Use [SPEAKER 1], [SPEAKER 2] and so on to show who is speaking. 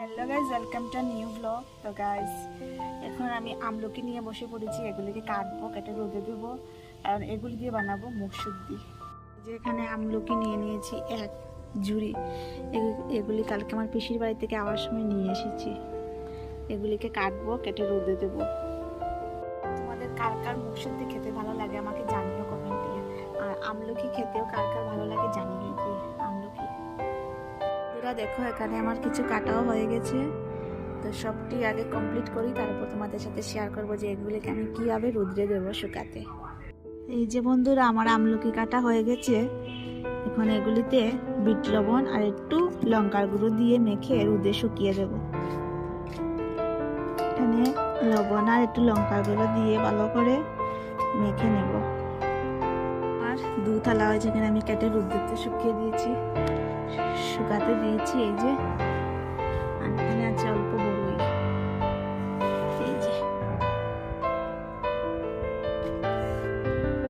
[SPEAKER 1] Hello guys, welcome to new blog. তো guys, এখন আমি আমলকি নিয়ে বসে পড়েছি। এগুলিকে কাটবো, কেটে রোদে দেবো, আর এগুলি দিয়ে বানাবো মুখশুদ্ধি। যে এখানে আমলকি নিয়ে নিয়েছি এক ঝুড়ি। এগুলি কালকে আমার পিসির বাড়ি থেকে আওয়ার সময় নিয়ে এসেছি। এগুলিকে কাটবো, কেটে রোদে দেবো। তোমাদের কার কার মুখশুদ্ধি খেতে ভালো লাগে আমাকে জানিও কমেন্টে। আর আমলকি খেতেও কার কার ভালো লাগে জানিও। যে আমলকি দেখো, এখানে আমার কিছু কাটাও হয়ে গেছে। তো সবটি আগে কমপ্লিট করি, তারপর তোমাদের সাথে শেয়ার করবো যে এগুলিকে আমি কীভাবে রোদ্রে দেবো শুকাতে। এই যে বন্ধুরা, আমার আমলকি কাটা হয়ে গেছে। এখন এগুলিতে বিট লবণ আর একটু লঙ্কার গুঁড়ো দিয়ে মেখে রোদে শুকিয়ে দেবো। এখানে লবণ আর একটু লঙ্কার গুঁড়ো দিয়ে ভালো করে মেখে নেব। আর থালা হয়েছে, এখানে আমি কেটে রোদ্রে শুকিয়ে দিয়েছি, শুকাতে দিয়েছি। এই যে